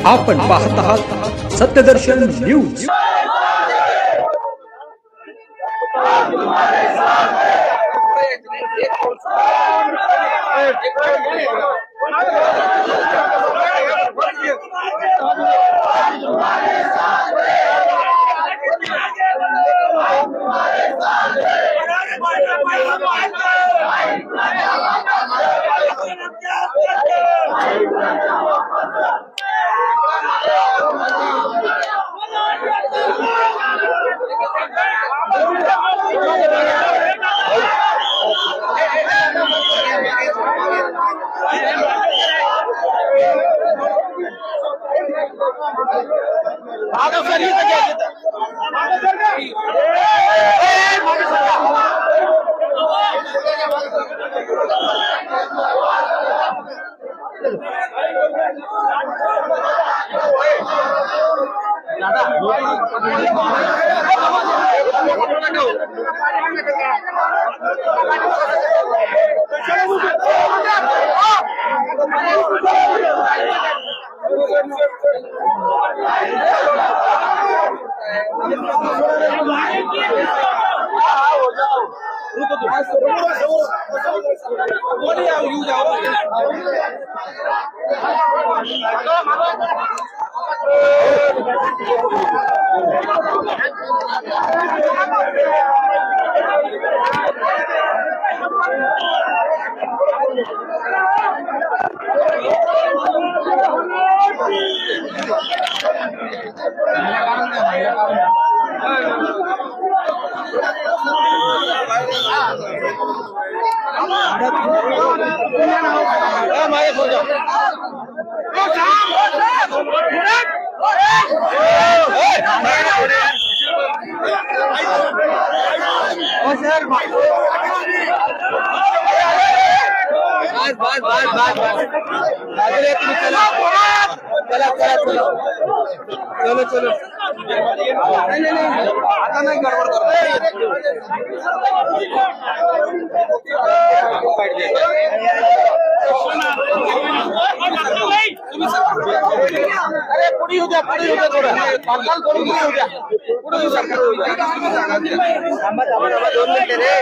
आपण पाहत आहात सत्यदर्शन न्यूज। चलो आता नाही गडबड अरे पुढे येऊ द्या थोडं पालकाल करून पुढे येऊ द्या पुढे येऊ सरकार 2 मिनिटे रे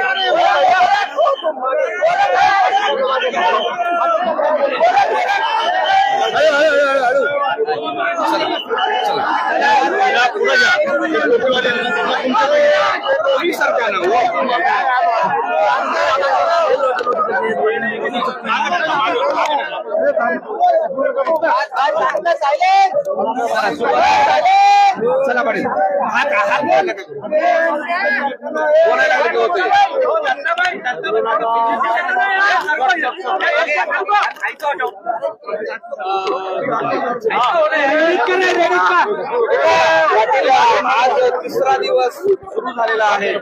चला पाटील आज तिसरा दिवस सुरू झालेला आहे।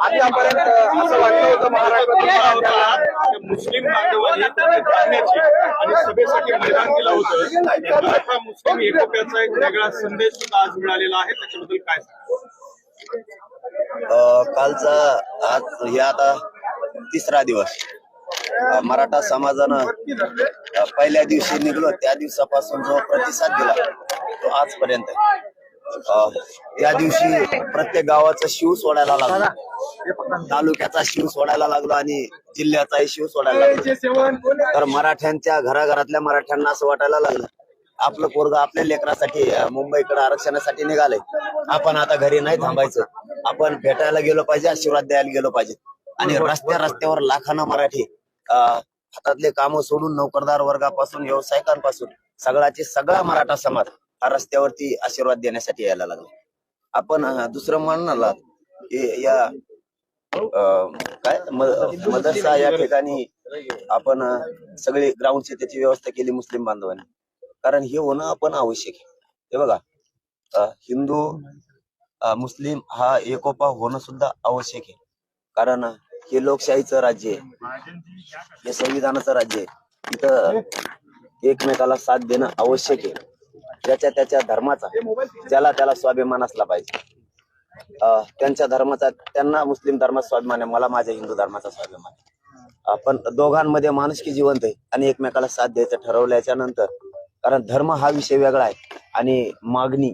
आतापर्यंत असं वाटलं होतं महाराष्ट्रात मुस्लिम बांधवांनी आणि सभेसाठी मैदान दिलं होतं। मुस्लिम एकोप्याचा एक वेगळा संदेश सुद्धा आज मिळालेला आहे, त्याच्याबद्दल काय कालचा आज हे आता तिसरा दिवस मराठा समाजानं पहिल्या दिवशी निघलो त्या दिवसापासून जो प्रतिसाद दिला तो आजपर्यंत त्या दिवशी प्रत्येक गावाचा शिव सोडायला लागला, तालुक्याचा शिव सोडायला लागलो आणि जिल्ह्याचाही शिव सोडायला लागलो। तर मराठ्यांच्या घराघरातल्या मराठ्यांना असं वाटायला लागलं आपलं पोरग आपल्या लेकरासाठी मुंबईकडे आरक्षणासाठी निघालंय, आपण आता घरी नाही थांबायचं, आपण भेटायला गेलो पाहिजे, आशीर्वाद द्यायला गेलो पाहिजे। आणि रस्त्यावर लाखांना मराठी हातातले कामं सोडून नोकरदार वर्गापासून व्यावसायिकांपासून सगळा मराठा समाज हा रस्त्यावरती आशीर्वाद देण्यासाठी यायला लागला। आपण दुसरं म्हणाला या काय मदरसा या ठिकाणी आपण सगळी ग्राउंडची त्याची व्यवस्था केली मुस्लिम बांधवांनी, कारण हे होणं आपण आवश्यक आहे। हे बघा हिंदू मुस्लिम हा एकोपा होणं सुद्धा आवश्यक आहे, कारण हे लोकशाहीचं राज्य आहे, हे संविधानाचं राज्य आहे। इथं एकमेकाला साथ देणं आवश्यक आहे। त्याच्या धर्माचा ज्याला त्याला स्वाभिमान असला पाहिजे। त्यांच्या धर्माचा त्यांना मुस्लिम धर्मात स्वाभिमान आहे, मला माझ्या हिंदू धर्माचा स्वाभिमान आहे। आपण दोघांमध्ये माणुसकी जिवंत आहे आणि एकमेकाला साथ द्यायचं ठरवल्याच्या नंतर कारण धर्म हा विषय वेगळा आहे आणि मागणी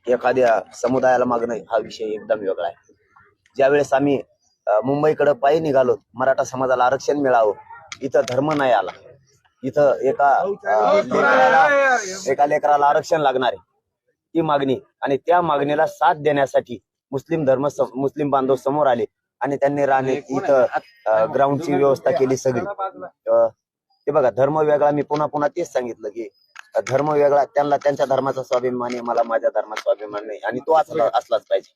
एखाद्या समुदायाला मागणं हा विषय एकदम वेगळा आहे. ज्यावेळेस आम्ही मुंबईकडे पायी निघालो, मराठा समाजाला आरक्षण मिळावं, इथं धर्म नाही आला. इथं एका लेकराला आरक्षण लागणार आहे ती मागणी, आणि त्या मागणीला साथ देण्यासाठी मुस्लिम बांधव समोर आले आणि त्यांनी राहणे इथं ग्राउंडची व्यवस्था केली सगळी. ते बघा, धर्म वेगळा. मी पुन्हा पुन्हा तेच सांगितलं की धर्म वेगळा, त्यांना त्यांच्या धर्माचा स्वाभिमान आहे, मला माझ्या धर्माचा स्वाभिमान नाही, आणि तो असलाच पाहिजे.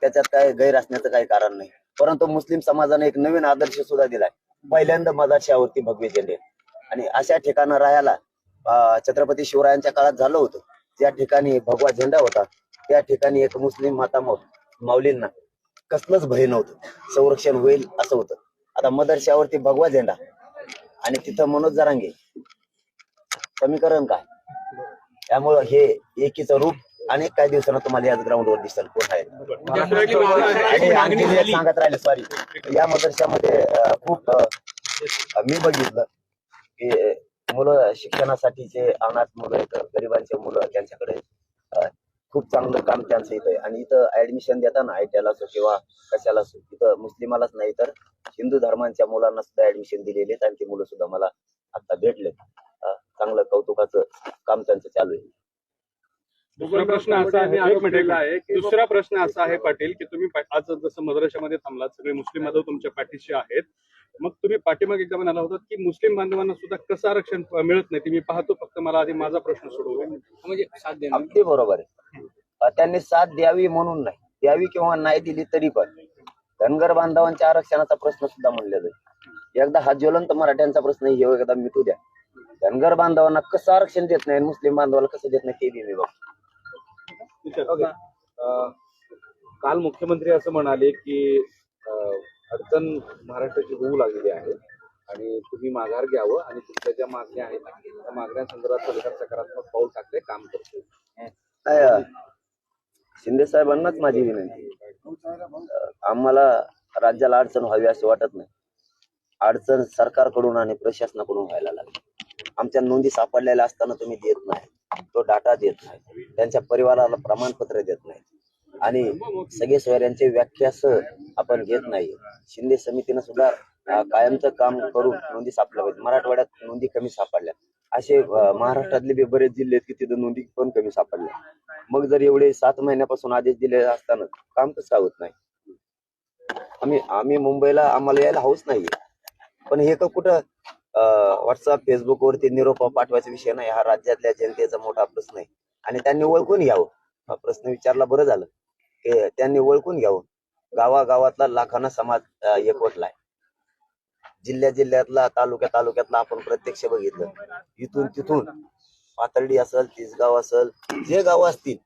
त्याच्यात काय गैर असण्याचं काही कारण नाही. परंतु मुस्लिम समाजाने एक नवीन आदर्श सुद्धा दिलाय. पहिल्यांदा मदारशावरती भगवे झेंडे, आणि अशा ठिकाणी राहायला छत्रपती शिवरायांच्या काळात झालं होतं. ज्या ठिकाणी भगवा झेंडा होता त्या ठिकाणी एक मुस्लिम माता माऊलींना कसलंच भय नव्हतं, संरक्षण होईल असं होतं. आता मदरशावरती भगवा झेंडा आणि तिथं मनोज जरांगे, समीकरण काय? त्यामुळं हे एकीचं रूप अनेक काही दिवसांना तुम्हाला याच ग्राउंडवर दिसेल कोण आहे. सांगत राहिले, सॉरी, या मदरशामध्ये खूप मी बघितलं की मुलं शिक्षणासाठीचे अनाथ मुलं आहेत, गरिबांचे मुलं, त्यांच्याकडे खूप चांगलं काम त्यांचं इथं आहे. आणि इथं ऍडमिशन देताना आयटीआयला असो किंवा कशाला असो, इथं मुस्लिमालाच नाही तर हिंदू धर्मांच्या मुलांना सुद्धा ऍडमिशन दिलेले आहेत, आणि ते मुलं सुद्धा मला आता भेटले. चांगलं कौतुकाचं काम त्यांचं चालू आहे. दुसरा प्रश्न असा आहे, दुसरा प्रश्न असा आहे पाटील, की तुम्ही आज जसं मदरशामध्ये थांबलात, सगळे मुस्लिम बांधव तुमच्या पाठीशी आहेत, मग तुम्ही पाठीमागे एकदा म्हणाला होता की मुस्लिम बांधवांना सुद्धा कसं आरक्षण मिळत नाही ते मी पाहतो, फक्त मला आधी माझा प्रश्न सोडवू द्या. म्हणजे साथ देणं. अगदी बरोबर आहे. त्यांनी साथ द्यावी म्हणून नाही, द्यावी किंवा नाही दिली तरी पण धनगर बांधवांच्या आरक्षणाचा प्रश्न सुद्धा म्हणलेला आहे. एकदा हा ज्वलंत मराठ्यांचा प्रश्न हे एकदा मिटू द्या. धनगर बांधवांना कसं आरक्षण देत नाही, मुस्लिम बांधवाला कसं देत नाही ते बी मी बघतो. काल मुख्यमंत्री असं म्हणाले की अडचण महाराष्ट्राची होऊ लागलेली आहे आणि तुम्ही माघार घ्यावं आणि तुमच्या ज्या मागण्या आहेत त्या मागण्यांसंदर्भात सरकार सकारात्मक पाऊल टाकले, काम करते. शिंदे साहेबांनाच माझी विनंती, आम्हाला राज्याला अडचण व्हावी असे वाटत नाही. अडचण सरकारकडून आणि प्रशासनाकडून व्हायला लागली. आमच्या नोंदी सापडलेल्या असताना तुम्ही देत नाही, तो डाटा देत नाही, त्यांच्या परिवाराला प्रमाणपत्र देत नाही, आणि सगळे सोयऱ्यांचे व्याख्यास आपण घेत नाही. शिंदे समितीनं सुद्धा कायमचं काम करून नोंदी सापडल्या पाहिजे. मराठवाड्यात नोंदी कमी सापडल्या, असे महाराष्ट्रातले बी बरेच जिल्हे आहेत की तिथं नोंदी पण कमी सापडल्या. मग जर एवढे 7 महिन्यापासून आदेश दिले असताना काम कसं होत नाही? आम्ही मुंबईला आम्हाला यायला हौस नाहीये, पण हे का कुठं व्हॉट्सअप फेसबुक वरती निरोप पाठवायचा विषय नाही. हा राज्यातल्या जनतेचा मोठा प्रश्न आहे आणि त्यांनी ओळखून घ्यावं. हा प्रश्न विचारला बरं झालं की त्यांनी ओळखून घ्यावं. गावागावातला लाखांना समाज एकवटलाय, जिल्ह्यातला तालुक्यातला आपण प्रत्यक्ष बघितलं. इथून तिथून पातर्डी असेल, तिसगाव असेल, जे गाव असतील,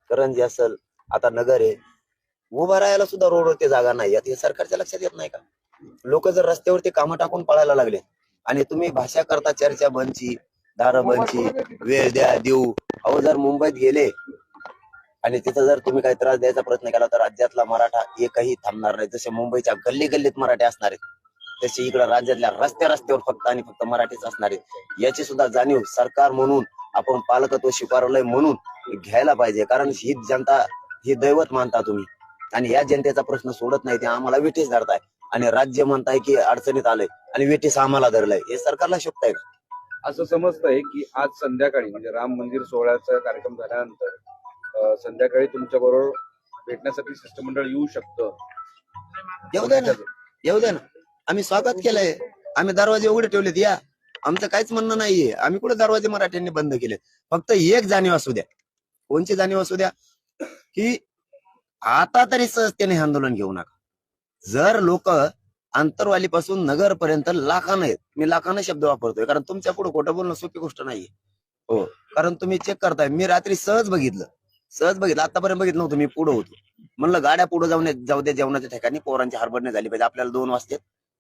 करंजी असेल, आता नगर आहे, उभा राहायला सुद्धा रोडवरती जागा नाही. हे सरकारच्या लक्षात येत नाही का? लोक जर रस्त्यावरती कामं टाकून पळायला लागले आणि तुम्ही भाषा करता चर्चा बंदची, दारं बंदची, वेळ द्या देऊ. अहो, जर मुंबईत गेले आणि तिथं जर तुम्ही काही त्रास द्यायचा प्रयत्न केला तर राज्यातला मराठा एकही थांबणार नाही. जसे मुंबईच्या गल्लीत मराठे असणार आहेत, तसे इकडे राज्यातल्या रस्त्यावर फक्त आणि फक्त मराठीच असणार आहेत. याची सुद्धा जाणीव सरकार म्हणून, आपण पालकत्व स्वीकारलंय म्हणून घ्यायला पाहिजे. कारण ही जनता ही दैवत मानता तुम्ही, आणि या जनतेचा प्रश्न सोडत नाही. ते आम्हाला विठीस धरताय आणि राज्य म्हणताय की अडचणीत आलंय आणि विठीस आम्हाला धरलंय. हे सरकारला शोभताय का? असं समजतंय की आज संध्याकाळी म्हणजे राम मंदिर सोहळ्याचा कार्यक्रम झाल्यानंतर संध्याकाळी तुमच्या बरोबर भेटण्यासाठी शिष्टमंडळ येऊ शकतं. येऊ द्या ना. आम्ही स्वागत केलंय, आम्ही दरवाजे उघडे ठेवलेत. या, आमचं काहीच म्हणणं नाहीये. आम्ही कुठे दरवाजे मराठ्यांनी बंद केले. फक्त एक जाणीव असू द्या. कोणची जाणीव असू द्या? की आता तरी सहजतेने आंदोलन घेऊ नका. जर लोक आंतरवालीपासून नगर पर्यंत लाखानं आहेत, मी लाखानं शब्द वापरतोय कारण तुमच्या पुढे खोटं बोलणं सोपी गोष्ट नाहीये. हो, कारण तुम्ही चेक करताय. मी रात्री सहज बघितलं, आतापर्यंत बघितलं नव्हतं. मी पुढे होतो, म्हणलं गाड्या पुढे जाऊ द्या जेवणाच्या ठिकाणी. पोरांची हडबडणी झाली पाहिजे. आपल्याला 2 वाजता,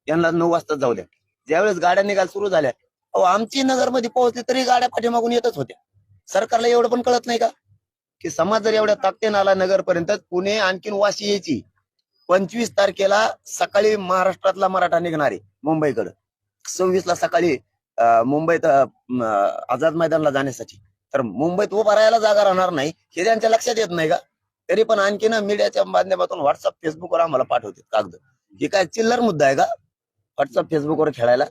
यांना 9 वाजता जाऊ द्या. ज्यावेळेस गाड्या निघायला सुरू झाल्या, अहो, आमची नगरमध्ये पोहोचली तरी गाड्या पाठीमागून येतच होत्या. सरकारला एवढं पण कळत नाही का की समाज जर एवढ्या ताकदीने आला नगरपर्यंत, पुणे आणखीन वाशी यायची. 25 तारखेला सकाळी महाराष्ट्रातला मराठा निघणारे मुंबईकडे, 26 ला सकाळी मुंबईत आझाद मैदानला जाण्यासाठी, तर मुंबईत उभा राहायला जागा राहणार नाही हे त्यांच्या लक्षात येत नाही का? तरी पण आणखी ना मीडियाच्या माध्यमातून व्हॉट्सअप फेसबुकवर आम्हाला पाठवतात कागद. हे काय चिल्लर मुद्दा आहे का व्हॉट्सअप फेसबुकवर खेळायला?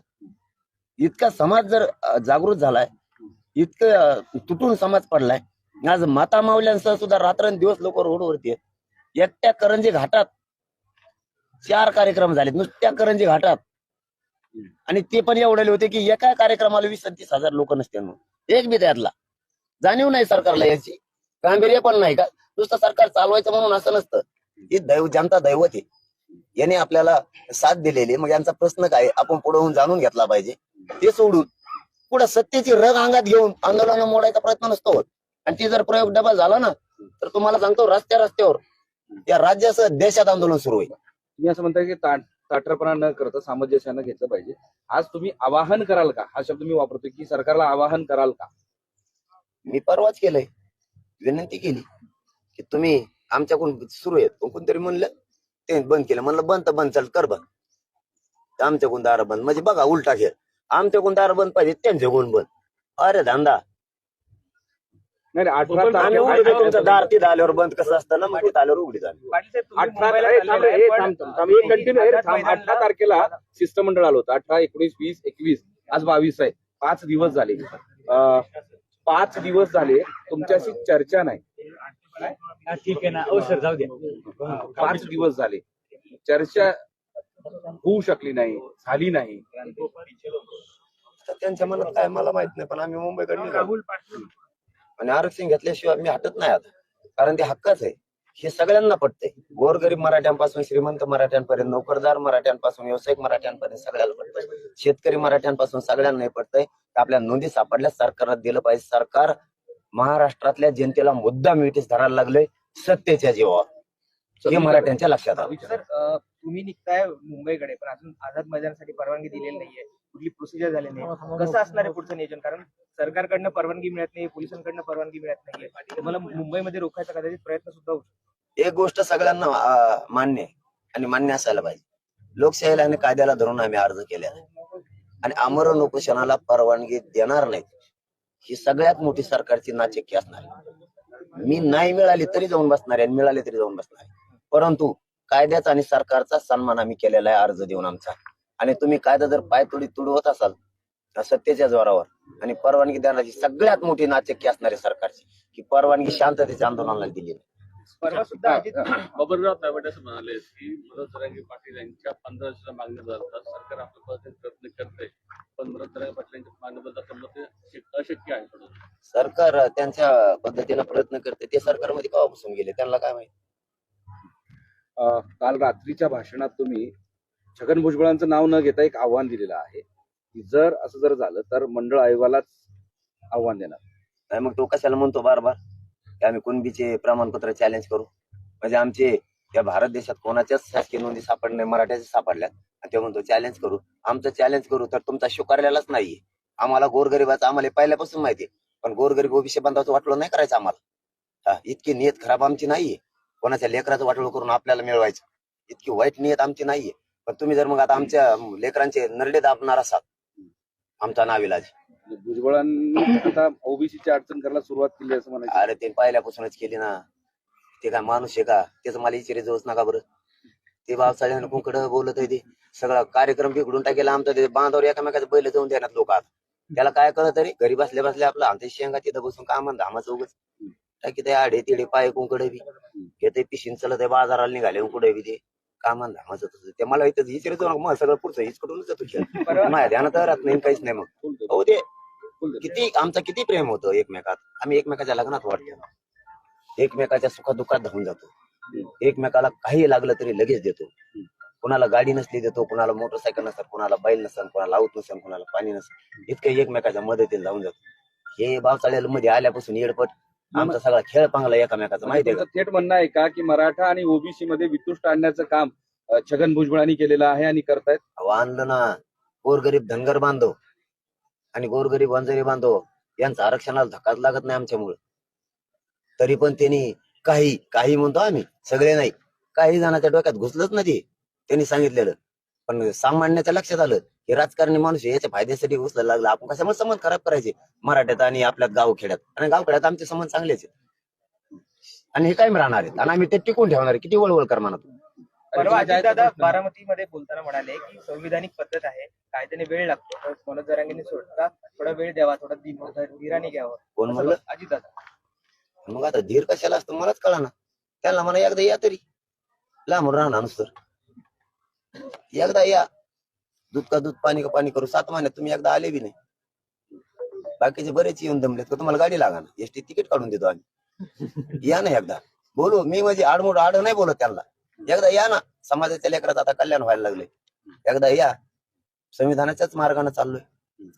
इतका समाज जर जागृत झालाय, इतकं तुटून समाज पडलाय, आज माता माऊल्यांसह सुद्धा रात्रंदिवस लोक रोडवरती आहेत. एकट्या करंजी घाटात 4 कार्यक्रम झाले नुसत्या करंजी घाटात, आणि ते पण एवढे होते की एका कार्यक्रमाला 20-30 हजार लोक नसते म्हणून. एक बी त्यातला जाणीव नाही सरकारला, याची गांभीर्य पण नाही का? नुसतं सरकार चालवायचं म्हणून असं नसतं. ही जनता दैवत आहे, याने आपल्याला साथ दिलेली. मग यांचा प्रश्न काय आपण पुढे होऊन जाणून घेतला पाहिजे. ते सोडून पुढे सत्तेची रग अंगात घेऊन आंदोलन मोडायचा प्रयत्न नसतो होत. आणि ती जर प्रयोग डबल झाला ना, तर तुम्हाला सांगतो रस्त्यावर या राज्यासह देशात आंदोलन सुरू होईल. तुम्ही असं म्हणताय की ताठरपणा न करता सामंजस्यानं घेतलं पाहिजे. आज तुम्ही आवाहन कराल का, हा शब्द मी वापरतोय, की सरकारला आवाहन कराल का? मी परवाच केलंय, विनंती केली की तुम्ही आमच्याकडून सुरू आहेत. कोणतरी म्हणलं ते बंद केलं. म्हणलं बंद तर बंद, चल कर बंद. आमच्याकडून दार बंद म्हणजे बघा उलटा खेळ. आमच्याकडून दार बंद पाहिजे, त्यांच्याकडून बंद. अरे धंदा नाही, 18 आम्ही उघडतो, तुमचं दार तिथं आल्यावर बंद कसं असतं ना, मग तिथं आल्यावर उघडी झाली. 18 तारखेला शिष्टमंडळ आलं होतं. 18, 19, 20, 21, आज 22 आहे. 5 दिवस झाले. 5 दिवस झाले तुमच्याशी चर्चा नाही. ठीक आहे ना, ओ सर जाऊ द्या. 5 दिवस झाले चर्चा होऊ शकली नाही, झाली नाही. तर त्यांच्या मनात काय मला माहित नाही, पण आम्ही मुंबईकडे निघालो. आणि आरक्षण घेतल्याशिवाय मी हटत नाही आता, कारण ते हक्कच आहे. हे सगळ्यांना पटतंय. गोरगरीब मराठ्यांपासून श्रीमंत मराठ्यांपर्यंत, नोकरदार मराठ्यांपासून व्यावसायिक मराठ्यांपर्यंत सगळ्याला पटतंय. शेतकरी मराठ्यांपासून सगळ्यांना पटतंय. आपल्या नोंदी सापडल्या, सरकारला दिलं पाहिजे. सरकार महाराष्ट्रातल्या जनतेला मुद्दा मिळतेच धरायला लागलंय सत्तेच्या जीवावर. हे मराठ्यांच्या लक्षात आलं. सर, तुम्ही निघताय मुंबईकडे, पण अजून आझाद मैदानासाठी परवानगी दिलेली नाहीये, कुठली प्रोसिजर झाली नाही. कसं असणार आहे पुढचं नियोजन? कारण सरकारकडनं परवानगी मिळत नाही, पोलिसांकडनं परवानगी मिळत नाहीये. तुम्हाला मुंबईमध्ये रोखायचा कदाचित प्रयत्न सुद्धा होऊ शकतो. एक गोष्ट सगळ्यांना मान्य आहे आणि मान्य असायला पाहिजे. लोकशाहीला आणि कायद्याला धरून आम्ही अर्ज केले आणि आमरण उपोषणाला परवानगी देणार नाहीत. ही सगळ्यात मोठी सरकारची नाचक्की असणार आहे. मी नाही मिळाली तरी जाऊन बसणार आहे आणि मिळाले तरी जाऊन बसणार आहे. परंतु कायद्याचा आणि सरकारचा सन्मान आम्ही केलेला आहे अर्ज देऊन आमचा. आणि तुम्ही कायदा जर पायतोडी तुडवत असाल सत्तेच्या जोरावर, आणि परवानगी देण्याची सगळ्यात मोठी नाचक्की असणार आहे सरकारची, की परवानगी शांततेच्या आंदोलनाला दिली नाही. परवा सुद्धा अजित बबनराव तायवाडे असं म्हणाले की मनोज जरांगे पाटील यांच्या 15 वर्षाच्या मागण्या जातात, सरकार आपल्या पद्धतीने प्रयत्न करते, पण मनोज जरांगे पाटील यांच्या मागण्या बदलता ते अशक्य आहे. सरकार त्यांच्या पद्धतीनं प्रयत्न करते. ते सरकारमध्ये केव्हापासून गेले त्यांना काय माहिती. काल रात्रीच्या भाषणात तुम्ही छगन भुजबळांचं नाव न घेता एक आव्हान दिलेलं आहे की जर असं जर झालं तर मंडळ आयोगालाच आव्हान देणार. नाही मग तो कशाला म्हणतो बार की आम्ही कुणबीचे प्रमाणपत्र चॅलेंज करू? म्हणजे आमचे या भारत देशात कोणाच्याच शासकीय नोंदी सापडल्या, मराठ्याच्या सापडल्यात, आणि ते म्हणतो चॅलेंज करू. आमचं चॅलेंज करू तर तुमचा स्वीकारलेलाच नाहीये. आम्हाला गोरगरिबाचं आम्हाला पहिल्यापासून माहितीये, पण गोरगरीब ओबीसी बांधवाचं वाटलं नाही करायचं आम्हाला. इतकी नियत खराब आमची नाहीये. कोणाच्या लेकराचं वाटोळ करून आपल्याला मिळवायचं इतकी वाईट नियत आमची नाहीये. पण तुम्ही जर मग आता आमच्या लेकरांचे नरडे दाबणार असाल, आमचा नाविलाज. भुजबळांनी आता ओबीसीची अडचण करायला सुरुवात केली असं म्हणायचं. अरे ते पहिल्यापासूनच केली ना. ते काय माणूस आहे का? त्याचं मला इचारे जाऊच नका बरं. ते बावसाळ्यानं कुंकडं बोलत आहे. ते सगळा कार्यक्रम बिघडून टाकेला आमचा. ते बांधावर एकामेकाचं बैल जाऊन देण्यात लोक. आता त्याला काय कळत तरी घरी बसल्या बसल्या आपलं आमच्या शेंगा तिथं बसून काम धामाचं उगच टाकी ते आडे तिडे पाय कुंकडे बी घेते पिशीन चलत आहे बाजाराला निघाले कुठे बी ते कामान धामाचं तसं. ते मला इथं हिचरे जाऊन मग सगळं पुढचं हिचकडूनच जातो खेळ. माझ्या ध्यानात राहत नाही काहीच नाही. मग हो ते किती आमचं किती प्रेम होतं एकमेकात. आम्ही एकमेकाच्या लग्नात वाटतो, एकमेकाच्या सुखादुःखात धावून जातो, एकमेकाला काही लागलं तरी लगेच देतो. कुणाला गाडी नसली देतो, कुणाला मोटरसायकल नसेल, कुणाला बैल नसेल, कुणाला आऊत नसेल, कुणाला पाणी नसेल, इतकं एकमेकाच्या मदतीला जाऊन जातो. हे बावसाळ्याला मध्ये आल्यापासून येडपट आमचा सगळा खेळ पांगला एकमेकाचा. माहिती आहे का? थेट म्हणणं आहे का की मराठा आणि ओबीसी मध्ये वितुष्ट आणण्याचं काम छगन भुजबळांनी केलेलं आहे आणि करतायत? आणलं ना. गोरगरीब धनगर बांधव आणि गोरगरीब वंजारी बांधव यांचा आरक्षणाला धक्काच लागत नाही आमच्यामुळे. तरी पण त्यांनी काही म्हणतो आम्ही सगळे नाही, काही जणांच्या डोक्यात घुसलंच ना ते. त्यांनी सांगितलेलं पण सामान्याच्या लक्षात आलं की राजकारणी माणूस याच्या फायद्यासाठी उचलायला लागला. आपण कशामुळे संबंध खराब करायचे मराठ्यात आणि आपल्या गावखेड्यात, आणि गावखेड्यात आमचे संबंध चांगलेच आहेत आणि हे कायम राहणार आहेत आणि आम्ही ते टिकून ठेवणार आहे. किती वळवळ कर म्हणा तू. परवा अजितदादा बारामतीमध्ये बोलताना म्हणाले की संविधानिक पद्धत आहे, कायद्याने वेळ लागतो, तर मनोज जरांगेंनी सोडता थोडा वेळ द्यावा, थोडा धीराने घ्यावं. कोण म्हणलं? अजितदादा. मग आता धीर कशाला असतं मलाच कळा ना. त्यांना म्हणा एकदा या तरी, लांबून राहणार नुसतं एकदा या, दूध का दूध पाणी का पाणी करू. 7 महिन्यात तुम्ही एकदा आले बी नाही. बाकीचे बरेच येऊन दमलेत का तुम्हाला गाडी लागा ना, एसटी तिकीट काढून देतो आम्ही. या ना एकदा बोलू. मी म्हणजे आडमोड आड नाही बोलत त्यांना. एकदा या ना, समाजाच्या लेकरात आता कल्याण व्हायला लागले. एकदा या, संविधानाच्याच मार्गाने चाललोय.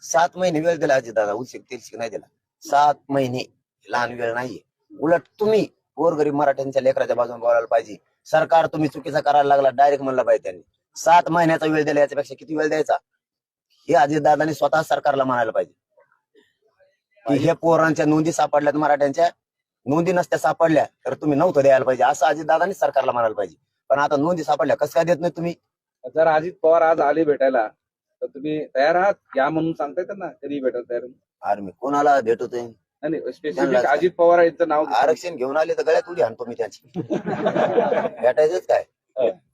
7 महिने वेळ दिला अजितदादा, उशिक तिरशिक नाही दिला. 7 महिने लहान वेळ नाहीये. उलट तुम्ही गोरगरीब मराठ्यांच्या लेकराच्या बाजूने बोलायला पाहिजे. सरकार तुम्ही चुकीचा करायला लागला डायरेक्ट म्हणलं पाहिजे त्यांनी. 7 महिन्याचा वेळ दिला, याच्यापेक्षा किती वेळ द्यायचा हे अजितदादांनी स्वतः सरकारला म्हणायला पाहिजे की हे पोरांच्या नोंदी सापडल्यात, मराठ्यांच्या नोंदी नसत्या सापडल्या तर तुम्ही नव्हतं द्यायला पाहिजे, असं अजितदादांनी सरकारला म्हणायला पाहिजे. पण आता नोंदी सापडल्या, कसं काय देत नाही तुम्ही? जर अजित पवार आज आले भेटायला तर तुम्ही तयार आहात या म्हणून सांगताय त्यांना, कधी भेटायला तयार? अरे मी कोणाला भेटतोय? नाही, स्पेसिफिक अजित पवार यांचं नाव आरक्षण घेऊन आले तर गळ्यात उडी आणतो मी त्यांची. भेटायचंच काय,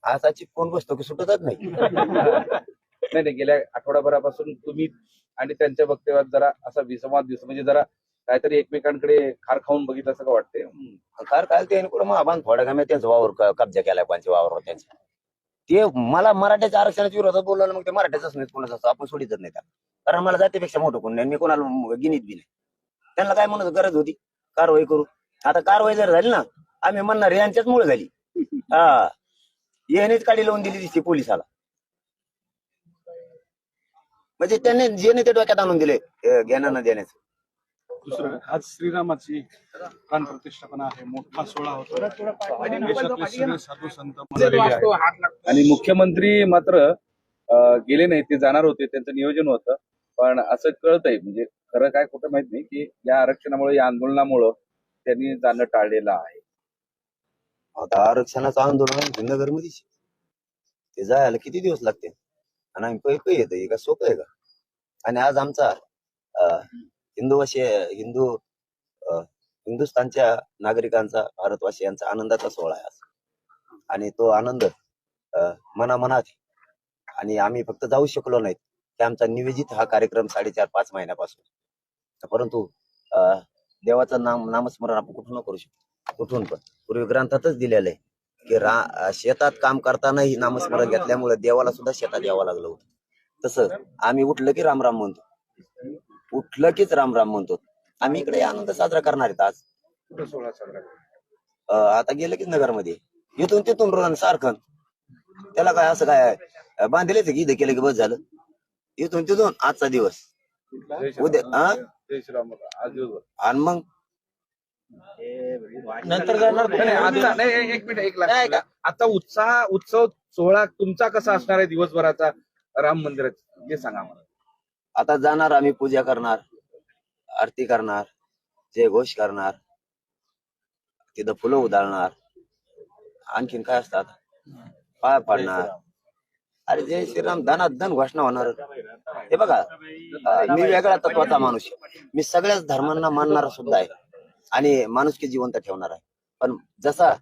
असा चिपकून बसतो की सुटतच नाही. नाही नाही, गेल्या आठवड्याभरापासून तुम्ही आणि त्यांच्या वक्तव्यात जरा असा विसंवाद दिसतो, म्हणजे जरा काहीतरी एकमेकांकडे खार खाऊन बघितलं असं का वाटतंय? कार काय ते कुठं महाबान थोड्या कामी त्यांचा वावर कब्जा केलाय, कोणचे वावर त्यांचे. ते मला मराठ्याच्या आरक्षणाच्या विरोधात बोललो ना, मग ते मराठ्याच नाही कोणाचं असं आपण सोडीतच नाही त्या. कारण मला जातीपेक्षा मोठं कोण नाही, मी कोणाला गिनीत बी नाही. त्यांना काय म्हणत गरज होती कारवाई करू. आता कारवाई जर झाली ना, आम्ही म्हणणार यांच्याच मुळे झाली. हा, यानेच काढी लावून दिली दिसते पोलिसाला. म्हणजे त्यांनी जे नाही ते डोक्यात आणून दिले ज्ञानानं देण्याचं. दुसरं, आज श्रीरामाची प्राण प्रतिष्ठापना आहे, मोठा सोहळा होतो. देशातले सगळे साधू संत मंडळी आहेत. आणि मुख्यमंत्री मात्र गेले नाही, ते जाणार होते, त्यांचं नियोजन होतं. पण असं कळतंय, म्हणजे खरं काय खोटं माहित नाही, की या आरक्षणामुळे, या आंदोलनामुळं त्यांनी जाणं टाळलेलं आहे. आता आरक्षणाचं आंदोलन नगरमध्ये ते जायला किती दिवस लागते आणि आम्ही पै पै येतो, का सोपं आहे का? आणि आज आमचा हिंदुस्थानच्या नागरिकांचा, भारतवासियांचा आनंदाचा सोहळा आहे आज. आणि तो आनंद मनामनात आहे. आणि आम्ही फक्त जाऊ शकलो नाहीत की आमचा नियोजित हा कार्यक्रम 4.5-5 महिन्यापासून. परंतु देवाचं नामस्मरण आपण कुठून करू शकतो, कुठून पण. पूर्वी ग्रंथातच दिलेलं आहे की शेतात काम करतानाही नामस्मरण घेतल्यामुळे देवाला सुद्धा शेतात यावं लागलं होतं. तसं आम्ही उठलं की रामराम म्हणतो, उठलं कीच रामराम म्हणतो. आम्ही इकडे आनंद साजरा करणार आहेत आज. कुठं सोहळा साजरा? आता गेलं की नगरमध्ये, इथून तिथून रोहन सारखं. त्याला काय असं काय बांधलेच की इथं केलं की बस झालं. इथून तिथून आजचा दिवस उद्या जय श्रीराम आज दिवसभर. आणि मग नंतर जाणार नाही, एक मिनिट, एक लाख. आता उत्सव सोहळा तुमचा कसा असणार आहे दिवसभराचा राम मंदिरात, हे सांगा मला. आता जाणार आम्ही, पूजा करणार, आरती करणार, जय घोष करणार, तिथं फुलं उधळणार, आणखीन काय असतात, पाय पाडणार. अरे जय श्रीराम धनात धन घोषणा होणार. हे बघा, मी वेगळा तत्वाचा माणूस आहे. मी सगळ्याच धर्मांना मानणारा सुद्धा आहे आणि माणुसकी जिवंत ठेवणार आहे. पण जसा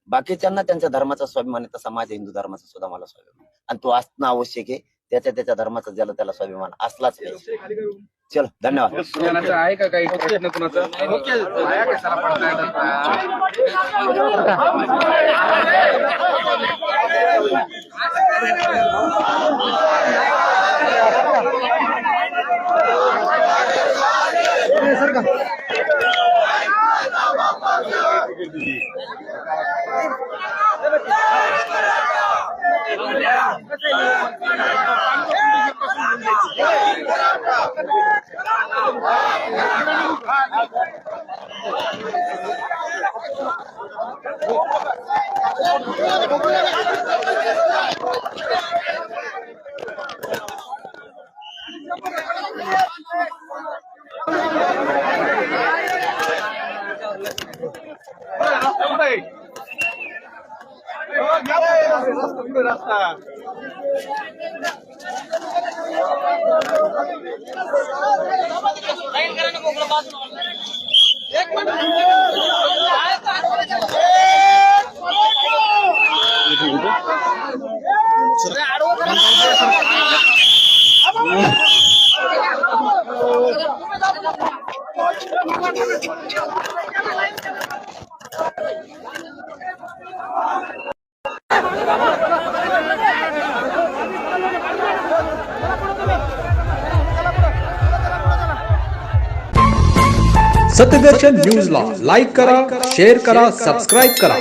बाकीच्यांना त्यांच्या धर्माचा स्वाभिमान आहे, तसा माझ्या हिंदू धर्माचा सुद्धा मला स्वाभिमान, आणि तो असणं आवश्यक आहे. त्याच्या धर्माचा ज्याला त्याला स्वाभिमान असलाच पाहिजे. चलो, धन्यवाद. कुणाचं आहे का काही प्रश्न कुणाचा? बाया कशाला पडतायत? रस्ता सत्यदर्शन न्यूजला लाईक करा, शेअर करा, सबस्क्राईब करा.